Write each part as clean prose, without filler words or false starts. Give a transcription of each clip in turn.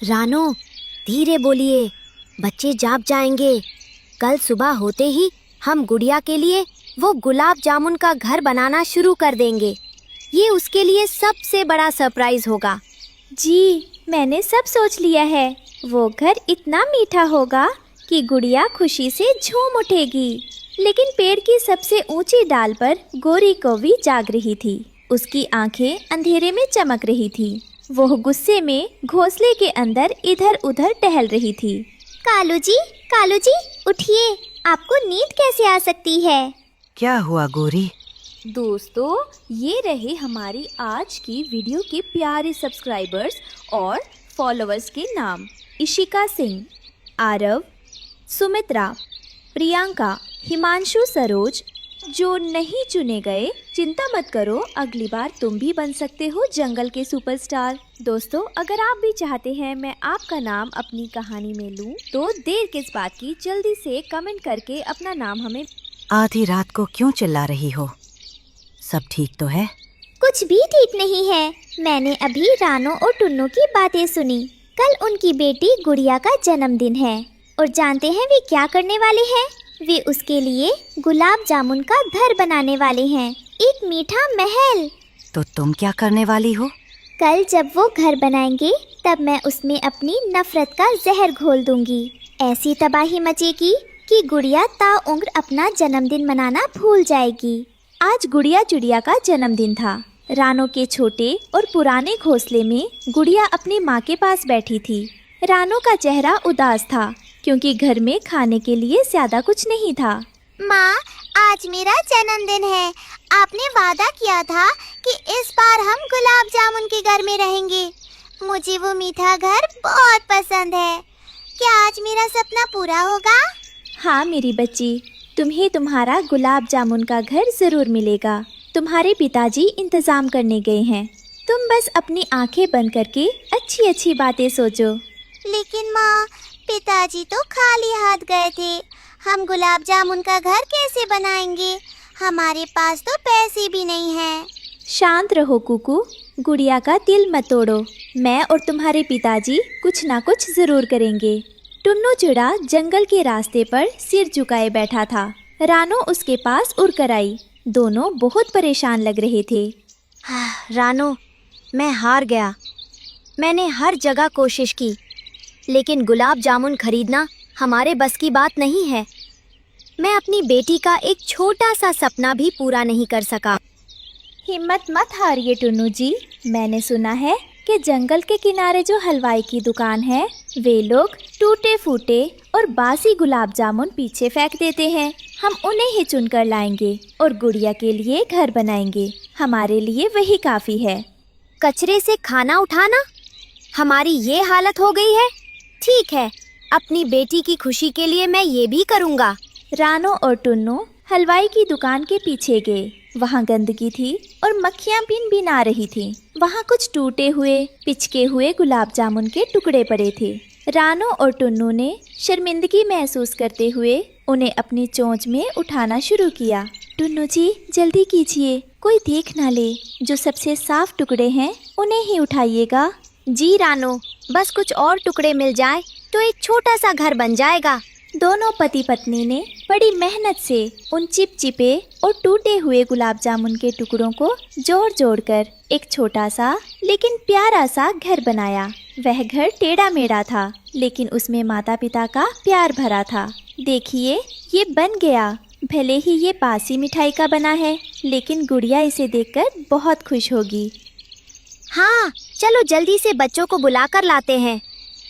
रानो, धीरे बोलिए, बच्चे जाग जाएंगे। कल सुबह होते ही हम गुड़िया के लिए वो गुलाब जामुन का घर बनाना शुरू कर देंगे। ये उसके लिए सबसे बड़ा सरप्राइज होगा। जी, मैंने सब सोच लिया है। वो घर इतना मीठा होगा कि गुड़िया खुशी से झूम उठेगी। लेकिन पेड़ की सबसे ऊंची डाल पर गोरी कौवी जाग रही थी। उसकी आंखें अंधेरे में चमक रही थी। वो गुस्से में घोंसले के अंदर इधर उधर टहल रही थी। कालू जी, उठिए, आपको नींद कैसे आ सकती है? क्या हुआ गोरी? दोस्तों, ये रहे हमारी आज की वीडियो के प्यारे सब्सक्राइबर्स और फॉलोअर्स के नाम। इशिका सिंह, आरव, सुमित्रा, प्रियंका, हिमांशु, सरोज। जो नहीं चुने गए, चिंता मत करो, अगली बार तुम भी बन सकते हो जंगल के सुपरस्टार। दोस्तों, अगर आप भी चाहते हैं मैं आपका नाम अपनी कहानी में लूं, तो देर किस बात की, जल्दी से कमेंट करके अपना नाम हमें। आधी रात को क्यों चिल्ला रही हो? सब ठीक तो है? कुछ भी ठीक नहीं है। मैंने अभी रानो और टुन्नू की बातें सुनी। कल उनकी बेटी गुड़िया का जन्मदिन है और जानते हैं वे क्या करने वाले हैं? वे उसके लिए गुलाब जामुन का घर बनाने वाले हैं, एक मीठा महल। तो तुम क्या करने वाली हो? कल जब वो घर बनाएंगे तब मैं उसमें अपनी नफरत का जहर घोल दूंगी। ऐसी तबाही मचेगी कि गुड़िया ताउम्र अपना जन्मदिन मनाना भूल जाएगी। आज गुड़िया चिड़िया का जन्मदिन था। रानो के छोटे और पुराने घोंसले में गुड़िया अपनी माँ के पास बैठी थी। रानो का चेहरा उदास था क्योंकि घर में खाने के लिए ज्यादा कुछ नहीं था। माँ, आज मेरा जन्मदिन है। आपने वादा किया था कि इस बार हम गुलाब जामुन के घर में रहेंगे। मुझे वो मीठा घर बहुत पसंद है। क्या आज मेरा सपना पूरा होगा? हाँ मेरी बच्ची, तुम्हें तुम्हारा गुलाब जामुन का घर जरूर मिलेगा। तुम्हारे पिताजी इंतजाम करने गए हैं। तुम बस अपनी आंखें बंद करके अच्छी अच्छी बातें सोचो। लेकिन माँ, पिताजी तो खाली हाथ गए थे। हम गुलाब जामुन का घर कैसे बनाएंगे? हमारे पास तो पैसे भी नहीं हैं। शांत रहो कुकू, गुड़िया का दिल मत तोड़ो। मैं और तुम्हारे पिताजी कुछ ना कुछ जरूर करेंगे। टुन्नू चिड़ा जंगल के रास्ते पर सिर झुकाए बैठा था। रानो उसके पास उड़कर आई। दोनों बहुत परेशान लग रहे थे। रानो, मैं हार गया। मैंने हर जगह कोशिश की, लेकिन गुलाब जामुन खरीदना हमारे बस की बात नहीं है। मैं अपनी बेटी का एक छोटा सा सपना भी पूरा नहीं कर सका। हिम्मत मत हारिए टुन्नू जी। मैंने सुना है कि जंगल के किनारे जो हलवाई की दुकान है, वे लोग टूटे फूटे और बासी गुलाब जामुन पीछे फेंक देते हैं। हम उन्हें ही चुनकर लाएंगे और गुड़िया के लिए घर बनाएंगे। हमारे लिए वही काफी है। कचरे से खाना उठाना? हमारी ये हालत हो गई है। ठीक है, अपनी बेटी की खुशी के लिए मैं ये भी करूँगा। रानो और टुन्नू हलवाई की दुकान के पीछे गए। वहाँ गंदगी थी और मक्खियाँ भिन आ रही थी। वहाँ कुछ टूटे हुए पिचके हुए गुलाब जामुन के टुकड़े पड़े थे। रानो और टुन्नू ने शर्मिंदगी महसूस करते हुए उन्हें अपनी चोंच में उठाना शुरू किया। टुन्नू जी, जल्दी कीजिए, कोई देख ना ले। जो सबसे साफ टुकड़े हैं उन्हें ही उठाइएगा। जी रानो, बस कुछ और टुकड़े मिल जाए तो एक छोटा सा घर बन जाएगा। दोनों पति पत्नी ने बड़ी मेहनत से उन चिपचिपे और टूटे हुए गुलाब जामुन के टुकड़ों को जोड़ कर एक छोटा सा लेकिन प्यारा सा घर बनाया। वह घर टेढ़ा मेढ़ा था, लेकिन उसमें माता पिता का प्यार भरा था। देखिए, ये बन गया। भले ही ये बासी मिठाई का बना है, लेकिन गुड़िया इसे देखकर बहुत खुश होगी। हाँ, चलो जल्दी से बच्चों को बुलाकर लाते हैं।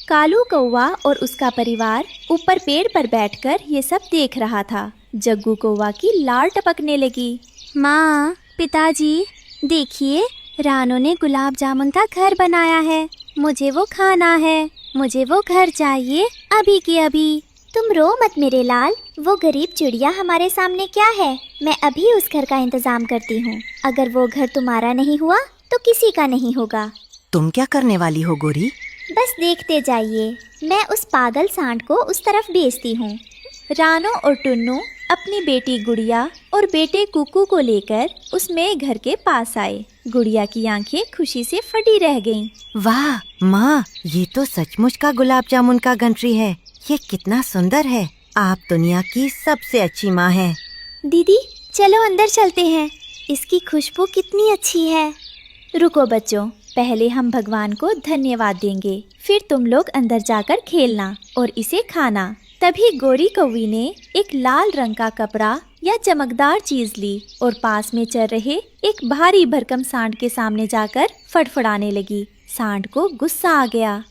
कालू कौवा और उसका परिवार ऊपर पेड़ पर बैठकर ये सब देख रहा था। जग्गू कौवा की लार टपकने लगी। माँ, पिताजी, देखिए, रानो ने गुलाब जामुन का घर बनाया है। मुझे वो खाना है। मुझे वो घर चाहिए, अभी के अभी। तुम रो मत मेरे लाल, वो गरीब चिड़िया हमारे सामने क्या है। मैं अभी उस घर का इंतजाम करती हूँ। अगर वो घर तुम्हारा नहीं हुआ तो किसी का नहीं होगा। तुम क्या करने वाली हो गोरी? बस देखते जाइए, मैं उस पागल सांड को उस तरफ भेजती हूँ। रानो और टुन्नू अपनी बेटी गुड़िया और बेटे कुकू को लेकर उस मेघ घर के पास आए। गुड़िया की आंखें खुशी से फटी रह गईं। वाह माँ, ये तो सचमुच का गुलाब जामुन का गंठरी है। ये कितना सुंदर है। आप दुनिया की सबसे अच्छी माँ हैं। दीदी चलो अंदर चलते हैं, इसकी खुशबू कितनी अच्छी है। रुको बच्चों, पहले हम भगवान को धन्यवाद देंगे, फिर तुम लोग अंदर जाकर खेलना और इसे खाना। तभी गोरी कौवी ने एक लाल रंग का कपड़ा या चमकदार चीज ली और पास में चल रहे एक भारी भरकम सांड के सामने जाकर फड़फड़ाने लगी। सांड को गुस्सा आ गया।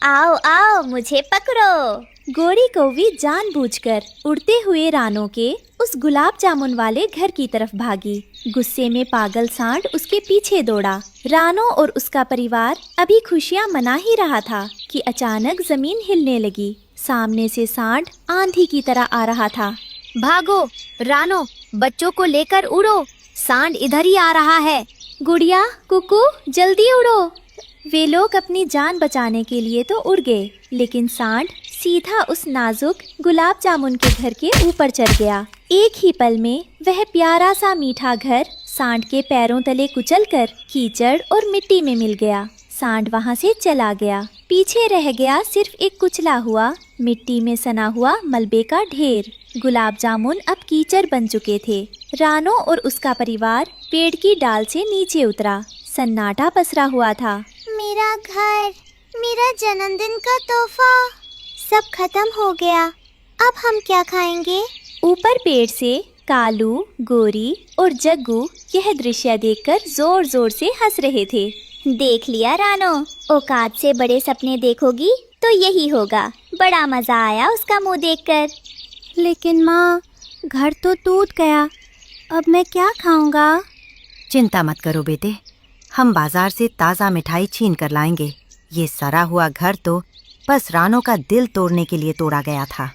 आओ आओ मुझे पकड़ो। गोरी कौवी जानबूझकर उड़ते हुए रानो के उस गुलाब जामुन वाले घर की तरफ भागी। गुस्से में पागल सांड उसके पीछे दौड़ा। रानो और उसका परिवार अभी खुशियां मना ही रहा था कि अचानक जमीन हिलने लगी। सामने से सांड आंधी की तरह आ रहा था। भागो रानो, बच्चों को लेकर उड़ो, सांड इधर ही आ रहा है। गुड़िया, कुकू, जल्दी उड़ो। वे लोग अपनी जान बचाने के लिए तो उड़ गए, लेकिन सांड सीधा उस नाजुक गुलाब जामुन के घर के ऊपर चढ़ गया। एक ही पल में वह प्यारा सा मीठा घर सांड के पैरों तले कुचलकर कीचड़ और मिट्टी में मिल गया। सांड वहां से चला गया। पीछे रह गया सिर्फ एक कुचला हुआ, मिट्टी में सना हुआ मलबे का ढेर। गुलाब जामुन अब कीचड़ बन चुके थे। रानो और उसका परिवार पेड़ की डाल से नीचे उतरा। सन्नाटा पसरा हुआ था। मेरा घर, मेरा जन्मदिन का तोहफा, सब खत्म हो गया। अब हम क्या खाएंगे? ऊपर पेड़ से कालू, गोरी और जग्गू यह दृश्य देखकर जोर जोर से हंस रहे थे। देख लिया रानो, औकात से बड़े सपने देखोगी तो यही होगा। बड़ा मजा आया उसका मुंह देखकर। लेकिन माँ, घर तो टूट गया, अब मैं क्या खाऊंगा? चिंता मत करो बेटे, हम बाजार से ताज़ा मिठाई छीन कर लाएंगे। ये सड़ा हुआ घर तो बस रानो का दिल तोड़ने के लिए तोड़ा गया था।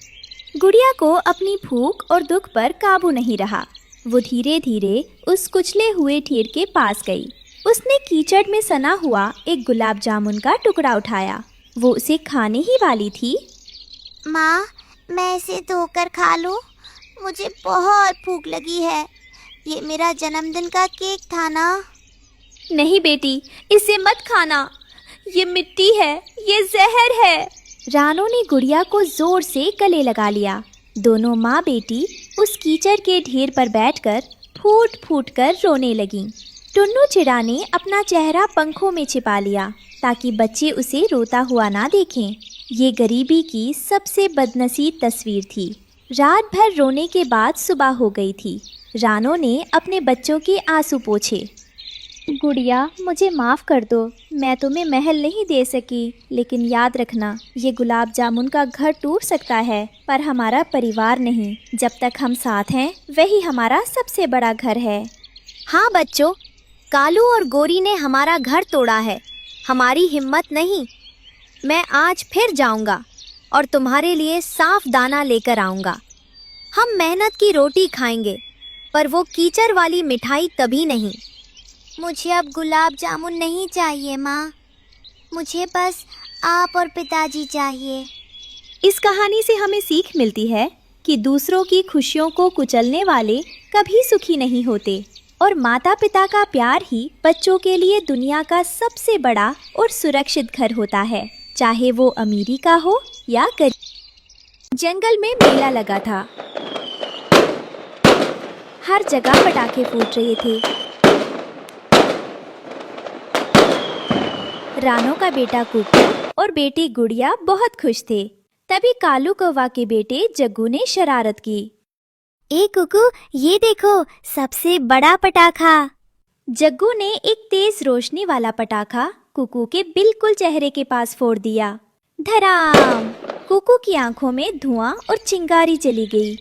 गुड़िया को अपनी भूख और दुख पर काबू नहीं रहा। वो धीरे धीरे उस कुचले हुए ढेर के पास गई। उसने कीचड़ में सना हुआ एक गुलाब जामुन का टुकड़ा उठाया। वो उसे खाने ही वाली थी। माँ, मैं इसे धोकर खा लूं? मुझे बहुत भूख लगी है। ये मेरा जन्मदिन का केक था ना? नहीं बेटी, इसे मत खाना, ये मिट्टी है, ये जहर है। रानो ने गुड़िया को जोर से गले लगा लिया। दोनों माँ बेटी उस कीचड़ के ढेर पर बैठकर फूट फूट कर रोने लगीं। टुन्नू चिड़ा ने अपना चेहरा पंखों में छिपा लिया ताकि बच्चे उसे रोता हुआ ना देखें। ये गरीबी की सबसे बदनसीब तस्वीर थी। रात भर रोने के बाद सुबह हो गई थी। रानो ने अपने बच्चों के आंसू पोंछे। गुड़िया, मुझे माफ़ कर दो, मैं तुम्हें महल नहीं दे सकी, लेकिन याद रखना, ये गुलाब जामुन का घर टूट सकता है पर हमारा परिवार नहीं। जब तक हम साथ हैं वही हमारा सबसे बड़ा घर है। हाँ बच्चों, कालू और गोरी ने हमारा घर तोड़ा है, हमारी हिम्मत नहीं। मैं आज फिर जाऊंगा और तुम्हारे लिए साफ दाना लेकर आऊंगा। हम मेहनत की रोटी खाएंगे, पर वो कीचड़ वाली मिठाई कभी नहीं। मुझे अब गुलाब जामुन नहीं चाहिए माँ, मुझे बस आप और पिताजी चाहिए। इस कहानी से हमें सीख मिलती है कि दूसरों की खुशियों को कुचलने वाले कभी सुखी नहीं होते और माता पिता का प्यार ही बच्चों के लिए दुनिया का सबसे बड़ा और सुरक्षित घर होता है, चाहे वो अमीरी का हो या गरीब। जंगल में मेला लगा था। हर जगह पटाखे फूट रहे थे। रानो का बेटा कुकू और बेटी गुड़िया बहुत खुश थे। तभी कालू कौवा के बेटे जग्गू ने शरारत की। ए कुकू, ये देखो, सबसे बड़ा पटाखा। जग्गू ने एक तेज रोशनी वाला पटाखा कुकू के बिल्कुल चेहरे के पास फोड़ दिया। धड़ाम! कुकू की आंखों में धुआं और चिंगारी चली गई।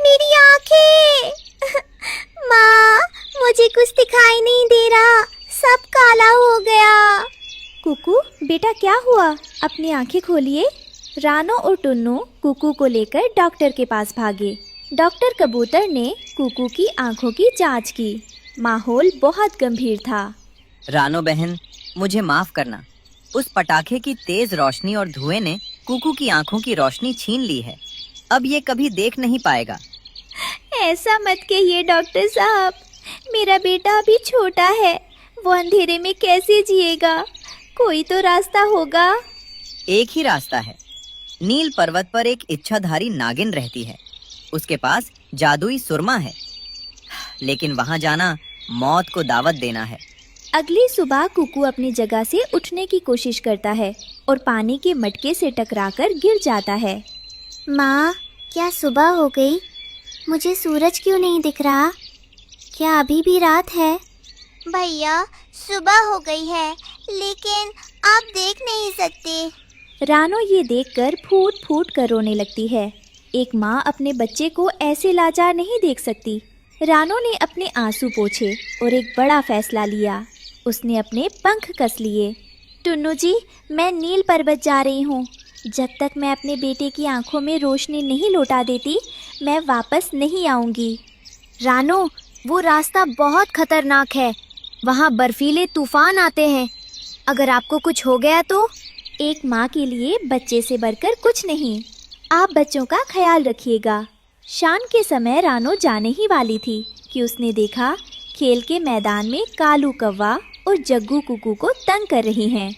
मेरी आंखें! माँ, मुझे कुछ दिखाई नहीं दे रहा, सब काला हो गया। कुकू, बेटा क्या हुआ? अपनी आंखें खोलिए। रानो और टुन्नू कुकू को लेकर डॉक्टर के पास भागे। डॉक्टर कबूतर ने कुकू की आंखों की जांच की। माहौल बहुत गंभीर था। रानो बहन, मुझे माफ करना, उस पटाखे की तेज रोशनी और धुएं ने कुकू की आंखों की रोशनी छीन ली है। अब ये कभी देख नहीं पाएगा। ऐसा मत कहिए डॉक्टर साहब, मेरा बेटा अभी छोटा है, वो अंधेरे में कैसे जिएगा? कोई तो रास्ता होगा। एक ही रास्ता है। नील पर्वत पर एक इच्छाधारी नागिन रहती है। उसके पास जादुई सुरमा है, लेकिन वहां जाना मौत को दावत देना है। अगली सुबह कुकू अपनी जगह से उठने की कोशिश करता है और पानी के मटके से टकराकर गिर जाता है। माँ, क्या सुबह हो गई? मुझे सूरज क्यों नहीं दिख रहा? क्या अभी भी रात है? भैया, सुबह हो गई है, लेकिन आप देख नहीं सकते। रानो ये देखकर फूट फूट कर रोने लगती है। एक माँ अपने बच्चे को ऐसे लाचार नहीं देख सकती। रानो ने अपने आंसू पोंछे और एक बड़ा फैसला लिया। उसने अपने पंख कस लिए। टुन्नू जी, मैं नील पर्वत जा रही हूँ। जब तक मैं अपने बेटे की आंखों में रोशनी नहीं लौटा देती, मैं वापस नहीं आऊँगी। रानो, वो रास्ता बहुत खतरनाक है। वहाँ बर्फीले तूफान आते हैं। अगर आपको कुछ हो गया तो? एक माँ के लिए बच्चे से बढ़कर कुछ नहीं। आप बच्चों का ख्याल रखिएगा। शाम के समय रानो जाने ही वाली थी कि उसने देखा खेल के मैदान में कालू कौवा और जग्गू कुकू को तंग कर रही हैं।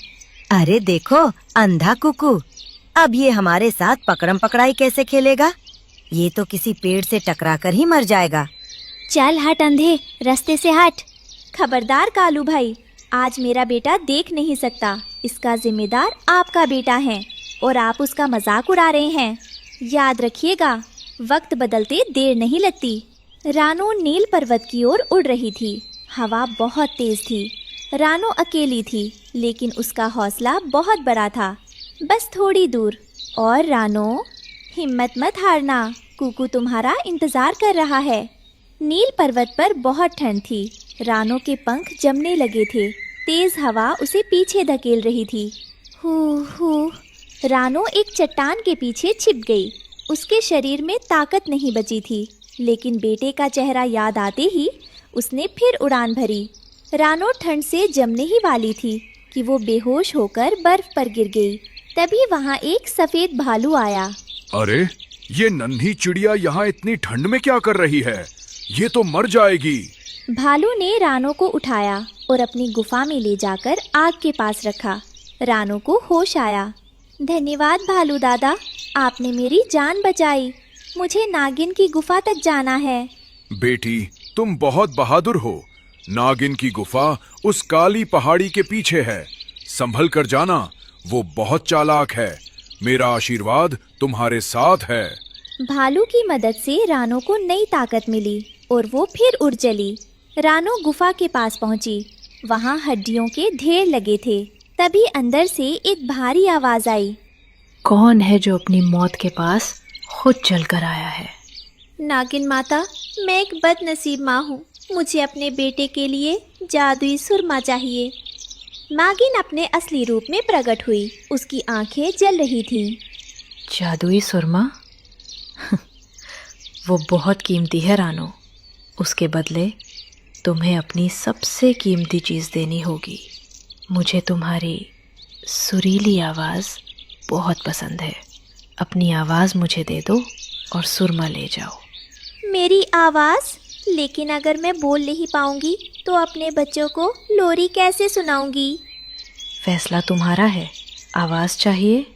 अरे देखो, अंधा कुकू, अब ये हमारे साथ पकड़म पकड़ाई कैसे खेलेगा? ये तो किसी पेड़ से टकराकर ही मर जाएगा। चल हट अंधे, रास्ते से हट। खबरदार कालू भाई, आज मेरा बेटा देख नहीं सकता। इसका जिम्मेदार आपका बेटा है और आप उसका मजाक उड़ा रहे हैं। याद रखिएगा, वक्त बदलते देर नहीं लगती। रानो नील पर्वत की ओर उड़ रही थी। हवा बहुत तेज थी। रानो अकेली थी, लेकिन उसका हौसला बहुत बड़ा था। बस थोड़ी दूर और रानो, हिम्मत मत हारना, कुकू तुम्हारा इंतजार कर रहा है। नील पर्वत पर बहुत ठंड थी। रानो के पंख जमने लगे थे। तेज हवा उसे पीछे धकेल रही थी। हू रानो एक चट्टान के पीछे छिप गई। उसके शरीर में ताकत नहीं बची थी, लेकिन बेटे का चेहरा याद आते ही उसने फिर उड़ान भरी। रानो ठंड से जमने ही वाली थी कि वो बेहोश होकर बर्फ पर गिर गई। तभी वहाँ एक सफेद भालू आया। अरे, ये नन्ही चिड़िया यहाँ इतनी ठंड में क्या कर रही है? ये तो मर जाएगी। भालू ने रानो को उठाया और अपनी गुफा में ले जाकर आग के पास रखा। रानो को होश आया। धन्यवाद भालू दादा, आपने मेरी जान बचाई। मुझे नागिन की गुफा तक जाना है। बेटी, तुम बहुत बहादुर हो। नागिन की गुफा उस काली पहाड़ी के पीछे है। संभल कर जाना, वो बहुत चालाक है। मेरा आशीर्वाद तुम्हारे साथ है। भालू की मदद से रानो को नई ताकत मिली और वो फिर उड़ चली। रानो गुफा के पास पहुंची। वहाँ हड्डियों के ढेर लगे थे। तभी अंदर से एक भारी आवाज आई। कौन है जो अपनी मौत के पास खुद चल कर आया है? नागिन माता, मैं एक बदनसीब माँ हूँ। मुझे अपने बेटे के लिए जादुई सुरमा चाहिए। नागिन अपने असली रूप में प्रकट हुई। उसकी आंखें जल रही थीं। जादुई सुरमा? वो बहुत कीमती है रानो। उसके बदले तुम्हें अपनी सबसे कीमती चीज़ देनी होगी। मुझे तुम्हारी सुरीली आवाज़ बहुत पसंद है। अपनी आवाज़ मुझे दे दो और सुरमा ले जाओ। मेरी आवाज़? लेकिन अगर मैं बोल नहीं पाऊंगी तो अपने बच्चों को लोरी कैसे सुनाऊंगी? फैसला तुम्हारा है। आवाज़ चाहिए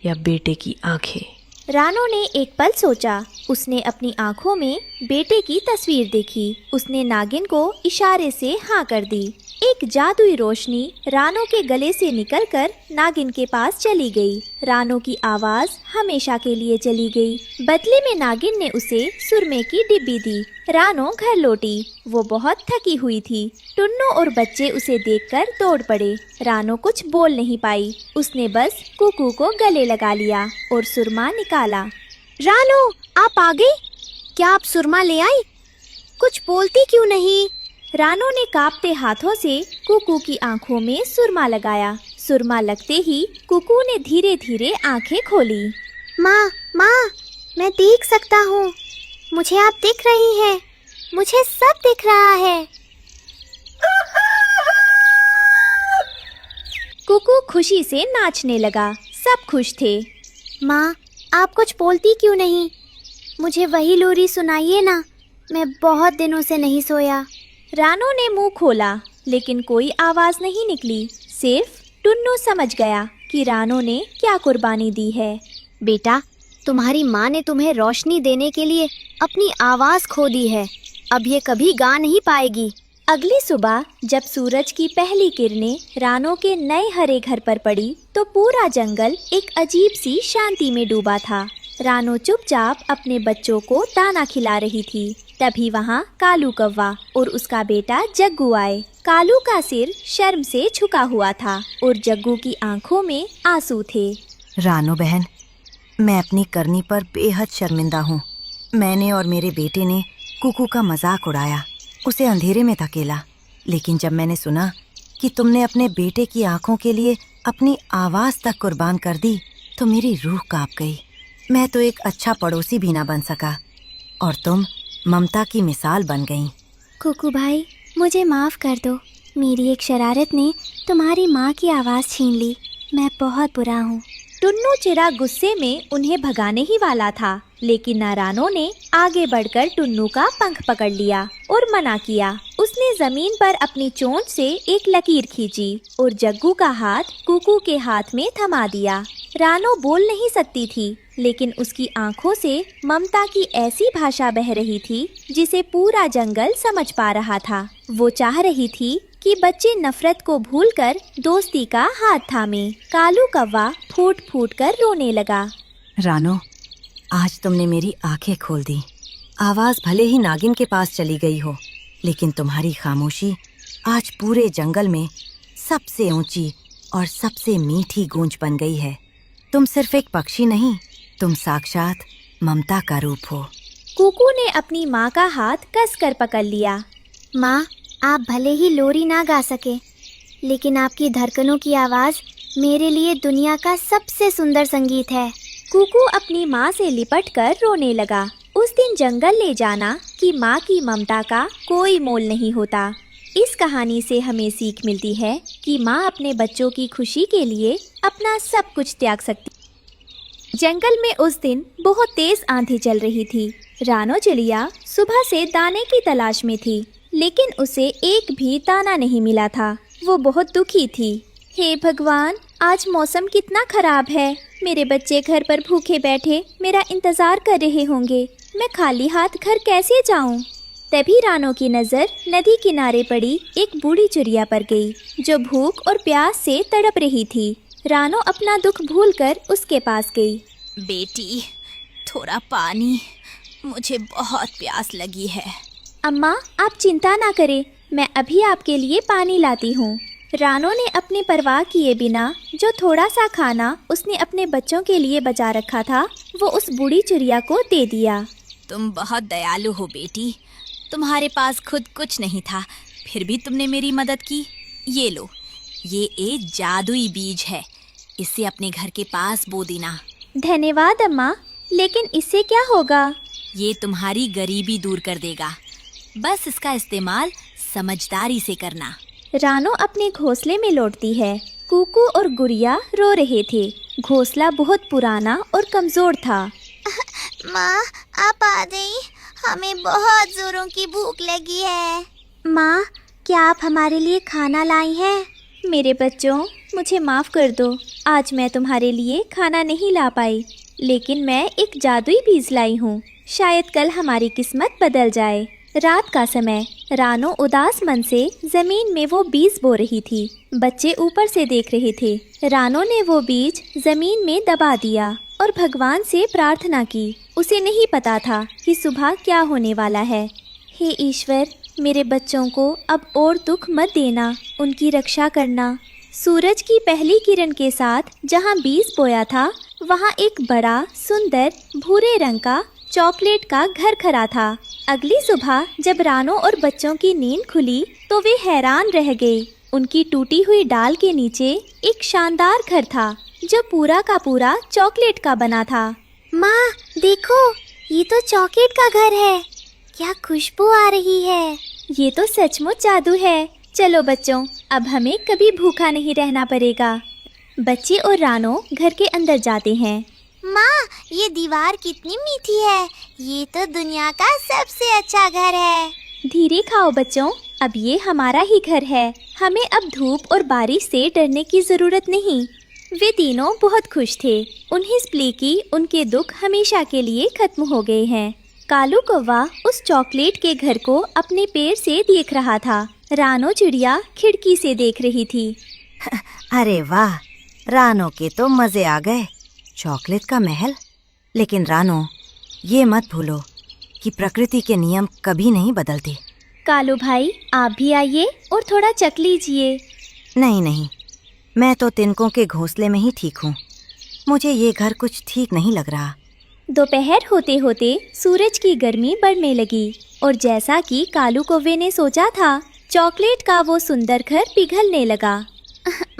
या बेटे की आंखें? रानो ने एक पल सोचा। उसने अपनी आंखों में बेटे की तस्वीर देखी। उसने नागिन को इशारे से हाँ कर दी। एक जादुई रोशनी रानो के गले से निकलकर नागिन के पास चली गई। रानो की आवाज हमेशा के लिए चली गई। बदले में नागिन ने उसे सुरमे की डिब्बी दी। रानो घर लौटी। वो बहुत थकी हुई थी। टुन्नू और बच्चे उसे देखकर दौड़ पड़े। रानो कुछ बोल नहीं पाई। उसने बस कुकू को गले लगा लिया और सुरमा निकाला। रानो, आप आ गई? क्या आप सुरमा ले आई? कुछ बोलती क्यों नहीं? रानो ने कांपते हाथों से कुकू की आंखों में सुरमा लगाया। सुरमा लगते ही कुकू ने धीरे धीरे आंखें खोली। माँ, मैं देख सकता हूँ। मुझे आप दिख रही हैं। मुझे सब दिख रहा है। कुकू खुशी से नाचने लगा। सब खुश थे। माँ, आप कुछ बोलती क्यों नहीं? मुझे वही लोरी सुनाइए ना। मैं बहुत दिनों से नहीं सोया। रानो ने मुंह खोला लेकिन कोई आवाज नहीं निकली। सिर्फ टुन्नू समझ गया कि रानो ने क्या कुर्बानी दी है। बेटा, तुम्हारी माँ ने तुम्हें रोशनी देने के लिए अपनी आवाज खो दी है। अब ये कभी गा नहीं पाएगी। अगली सुबह जब सूरज की पहली किरणें रानो के नए हरे घर पर पड़ी तो पूरा जंगल एक अजीब सी शांति में डूबा था। रानो चुपचाप अपने बच्चों को दाना खिला रही थी। तभी वहाँ कालू कौवा और उसका बेटा जग्गू आए। कालू का सिर शर्म से झुका हुआ था और जग्गू की आंखों में आंसू थे। रानो बहन, मैं अपनी करनी पर बेहद शर्मिंदा हूँ। मैंने और मेरे बेटे ने कुकू का मजाक उड़ाया, उसे अंधेरे में धकेला। लेकिन जब मैंने सुना कि तुमने अपने बेटे की आंखों के लिए अपनी आवाज तक कुर्बान कर दी तो मेरी रूह कांप गई। मैं तो एक अच्छा पड़ोसी भी ना बन सका और तुम ममता की मिसाल बन गई। कुकू भाई, मुझे माफ कर दो। मेरी एक शरारत ने तुम्हारी माँ की आवाज़ छीन ली। मैं बहुत बुरा हूँ। टुन्नू चिरा गुस्से में उन्हें भगाने ही वाला था, लेकिन रानो ने आगे बढ़कर टुन्नू का पंख पकड़ लिया और मना किया। उसने जमीन पर अपनी चोंच से एक लकीर खींची और जग्गू का हाथ कुकू के हाथ में थमा दिया। रानो बोल नहीं सकती थी, लेकिन उसकी आंखों से ममता की ऐसी भाषा बह रही थी जिसे पूरा जंगल समझ पा रहा था। वो चाह रही थी कि बच्चे नफरत को भूलकर दोस्ती का हाथ थामे। कालू कौवा फूट फूट कर रोने लगा। रानो, आज तुमने मेरी आंखें खोल दी। आवाज भले ही नागिन के पास चली गई हो, लेकिन तुम्हारी खामोशी आज पूरे जंगल में सबसे ऊंची और सबसे मीठी गूंज बन गई है। तुम सिर्फ एक पक्षी नहीं, तुम साक्षात ममता का रूप हो। कुकू ने अपनी माँ का हाथ कसकर पकड़ लिया। माँ, आप भले ही लोरी ना गा सके, लेकिन आपकी धड़कनों की आवाज़ मेरे लिए दुनिया का सबसे सुंदर संगीत है। कुकू अपनी माँ से लिपटकर रोने लगा। उस दिन जंगल ले जाना कि माँ की ममता का कोई मोल नहीं होता। इस कहानी से हमें सीख मिलती है कि माँ अपने बच्चों की खुशी के लिए अपना सब कुछ त्याग सकती। जंगल में उस दिन बहुत तेज आंधी चल रही थी। रानो चिड़िया सुबह से दाने की तलाश में थी, लेकिन उसे एक भी दाना नहीं मिला था। वो बहुत दुखी थी। हे भगवान, आज मौसम कितना खराब है। मेरे बच्चे घर पर भूखे बैठे मेरा इंतजार कर रहे होंगे। मैं खाली हाथ घर कैसे जाऊं? तभी रानो की नज़र नदी किनारे पड़ी एक बूढ़ी चिड़िया पर गई, जो भूख और प्यास से तड़प रही थी। रानो अपना दुख भूलकर उसके पास गई। बेटी, थोड़ा पानी, मुझे बहुत प्यास लगी है। अम्मा, आप चिंता ना करें, मैं अभी आपके लिए पानी लाती हूँ। रानो ने अपनी परवाह किए बिना जो थोड़ा सा खाना उसने अपने बच्चों के लिए बचा रखा था, वो उस बूढ़ी चिड़िया को दे दिया। तुम बहुत दयालु हो बेटी। तुम्हारे पास खुद कुछ नहीं था, फिर भी तुमने मेरी मदद की। ये लो, ये एक जादुई बीज है, इसे अपने घर के पास बो देना। धन्यवाद अम्मा, लेकिन इससे क्या होगा? ये तुम्हारी गरीबी दूर कर देगा। बस इसका इस्तेमाल समझदारी से करना। रानो अपने घोंसले में लौटती है। कुकू और गुड़िया रो रहे थे। घोंसला बहुत पुराना और कमजोर था। माँ, आप आ गई। हमें बहुत जोरों की भूख लगी है। माँ, क्या आप हमारे लिए खाना लाई हैं? मेरे बच्चों, मुझे माफ़ कर दो। आज मैं तुम्हारे लिए खाना नहीं ला पाई, लेकिन मैं एक जादुई बीज लाई हूँ। शायद कल हमारी किस्मत बदल जाए। रात का समय, रानो उदास मन से जमीन में वो बीज बो रही थी। बच्चे ऊपर से देख रहे थे। रानो ने वो बीज जमीन में दबा दिया और भगवान से प्रार्थना की। उसे नहीं पता था कि सुबह क्या होने वाला है। हे ईश्वर, मेरे बच्चों को अब और दुख मत देना, उनकी रक्षा करना। सूरज की पहली किरण के साथ जहाँ बीज बोया था, वहाँ एक बड़ा सुंदर भूरे रंग का चॉकलेट का घर खड़ा था। अगली सुबह जब रानो और बच्चों की नींद खुली तो वे हैरान रह गए। उनकी टूटी हुई डाल के नीचे एक शानदार घर था, जो पूरा का पूरा चॉकलेट का बना था। माँ, देखो, ये तो चॉकलेट का घर है। क्या खुशबू आ रही है। ये तो सचमुच जादू है। चलो बच्चों, अब हमें कभी भूखा नहीं रहना पड़ेगा। बच्चे और रानो घर के अंदर जाते हैं। माँ, ये दीवार कितनी मीठी है। ये तो दुनिया का सबसे अच्छा घर है। धीरे खाओ बच्चों, अब ये हमारा ही घर है। हमें अब धूप और बारिश से डरने की जरूरत नहीं। वे तीनों बहुत खुश थे। उन्हें स्प्लीकी उनके दुख हमेशा के लिए खत्म हो गए हैं। कालू कौवा उस चॉकलेट के घर को अपने पैर से देख रहा था। रानो चिड़िया खिड़की से देख रही थी। अरे वाह, रानो के तो मजे आ गए। चॉकलेट का महल। लेकिन रानो, ये मत भूलो कि प्रकृति के नियम कभी नहीं बदलते। कालू भाई, आप भी आइए और थोड़ा चख लीजिए। नहीं नहीं, मैं तो तिनकों के घोंसले में ही ठीक हूँ। मुझे ये घर कुछ ठीक नहीं लग रहा। दोपहर होते होते सूरज की गर्मी बढ़ने लगी और जैसा कि कालू कौवे ने सोचा था, चॉकलेट का वो सुंदर घर पिघलने लगा।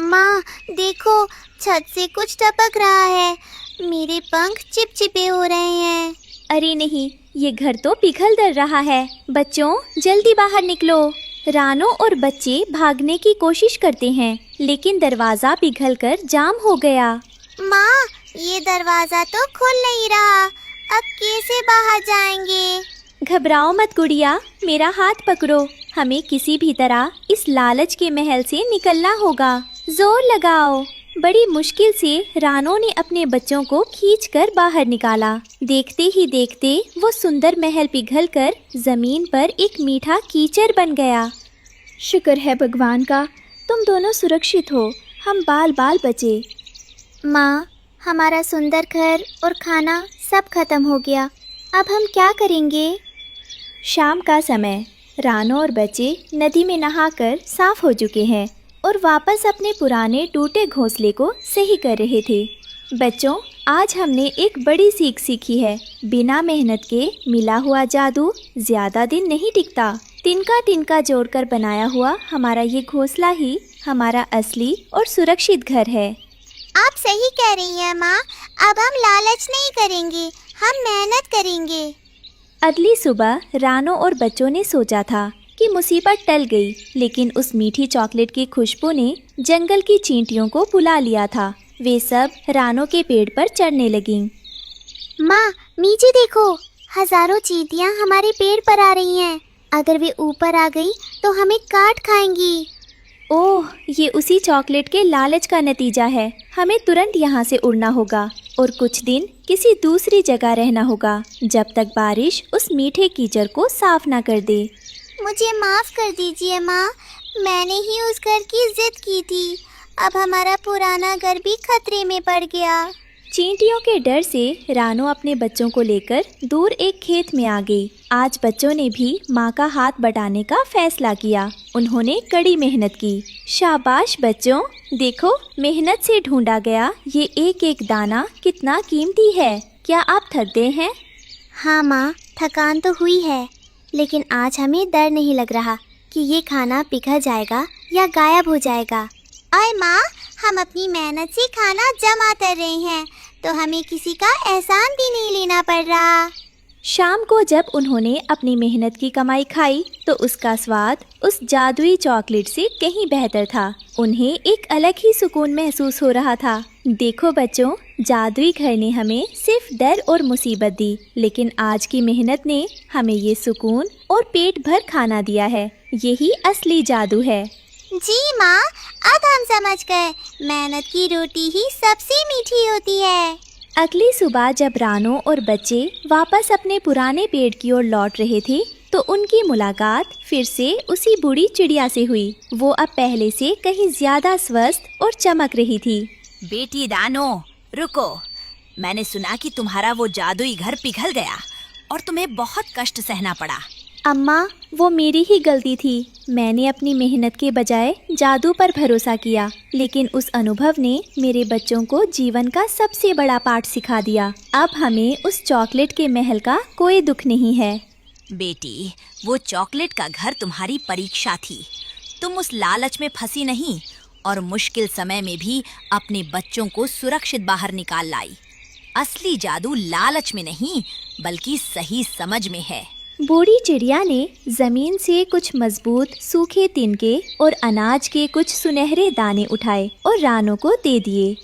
माँ देखो, छत से कुछ टपक रहा है। मेरे पंख चिपचिपे हो रहे हैं। अरे नहीं, ये घर तो पिघल डर रहा है। बच्चों, जल्दी बाहर निकलो। रानो और बच्चे भागने की कोशिश करते हैं, लेकिन दरवाजा पिघलकर जाम हो गया। माँ, ये दरवाजा तो खुल नहीं रहा। अब कैसे बाहर जाएंगे? घबराओ मत गुड़िया, मेरा हाथ पकड़ो। हमें किसी भी तरह इस लालच के महल से निकलना होगा। जोर लगाओ। बड़ी मुश्किल से रानो ने अपने बच्चों को खींचकर बाहर निकाला। देखते ही देखते वो सुंदर महल पिघलकर जमीन पर एक मीठा कीचड़ बन गया। शुक्र है भगवान का, तुम दोनों सुरक्षित हो। हम बाल बाल बचे। माँ, हमारा सुंदर घर और खाना सब खत्म हो गया। अब हम क्या करेंगे? शाम का समय। रानो और बच्चे नदी में नहाकर साफ हो चुके हैं और वापस अपने पुराने टूटे घोंसले को सही कर रहे थे। बच्चों, आज हमने एक बड़ी सीख सीखी है। बिना मेहनत के मिला हुआ जादू ज्यादा दिन नहीं टिकता। तिनका तिनका जोड़कर बनाया हुआ हमारा ये घोंसला ही हमारा असली और सुरक्षित घर है। आप सही कह रही हैं माँ। अब हम लालच नहीं करेंगे, हम मेहनत करेंगे। अगली सुबह रानो और बच्चों ने सोचा था कि मुसीबत टल गई, लेकिन उस मीठी चॉकलेट की खुशबू ने जंगल की चींटियों को बुला लिया था। वे सब रानो के पेड़ पर चढ़ने लगीं। माँ, नीचे देखो, हजारों चींटियाँ हमारे पेड़ पर आ रही हैं। अगर वे ऊपर आ गई तो हमें काट खाएंगी। ओह, ये उसी चॉकलेट के लालच का नतीजा है। हमें तुरंत यहाँ से उड़ना होगा और कुछ दिन किसी दूसरी जगह रहना होगा, जब तक बारिश उस मीठे कीचड़ को साफ ना कर दे। मुझे माफ कर दीजिए माँ, मैंने ही उस घर की जिद की थी। अब हमारा पुराना घर भी खतरे में पड़ गया। चींटियों के डर से रानो अपने बच्चों को लेकर दूर एक खेत में आ गई। आज बच्चों ने भी माँ का हाथ बटाने का फैसला किया। उन्होंने कड़ी मेहनत की। शाबाश बच्चों, देखो, मेहनत से ढूंढा गया ये एक एक दाना कितना कीमती है। क्या आप थक गए हैं? हाँ माँ, थकान तो हुई है, लेकिन आज हमें डर नहीं लग रहा कि ये खाना पिघल जाएगा या गायब हो जाएगा। और माँ, हम अपनी मेहनत से खाना जमा कर रहे हैं, तो हमें किसी का एहसान भी नहीं लेना पड़ रहा। शाम को जब उन्होंने अपनी मेहनत की कमाई खाई तो उसका स्वाद उस जादुई चॉकलेट से कहीं बेहतर था। उन्हें एक अलग ही सुकून महसूस हो रहा था। देखो बच्चों, जादुई घर ने हमें सिर्फ डर और मुसीबत दी, लेकिन आज की मेहनत ने हमें ये सुकून और पेट भर खाना दिया है। यही असली जादू है। जी माँ, अब हम समझ गए, मेहनत की रोटी ही सबसे मीठी होती है। अगली सुबह जब रानो और बच्चे वापस अपने पुराने पेड़ की ओर लौट रहे थे तो उनकी मुलाकात फिर से उसी बूढ़ी चिड़िया से हुई। वो अब पहले से कहीं ज्यादा स्वस्थ और चमक रही थी। बेटी रानो, रुको। मैंने सुना कि तुम्हारा वो जादुई घर पिघल गया और तुम्हें बहुत कष्ट सहना पड़ा। अम्मा, वो मेरी ही गलती थी। मैंने अपनी मेहनत के बजाय जादू पर भरोसा किया, लेकिन उस अनुभव ने मेरे बच्चों को जीवन का सबसे बड़ा पाठ सिखा दिया। अब हमें उस चॉकलेट के महल का कोई दुख नहीं है। बेटी, वो चॉकलेट का घर तुम्हारी परीक्षा थी। तुम उस लालच में फंसी नहीं और मुश्किल समय में भी अपने बच्चों को सुरक्षित बाहर निकाल लाई। असली जादू लालच में नहीं, बल्कि सही समझ में है। बूढ़ी चिड़िया ने जमीन से कुछ मजबूत सूखे तिनके और अनाज के कुछ सुनहरे दाने उठाए और रानो को दे दिए।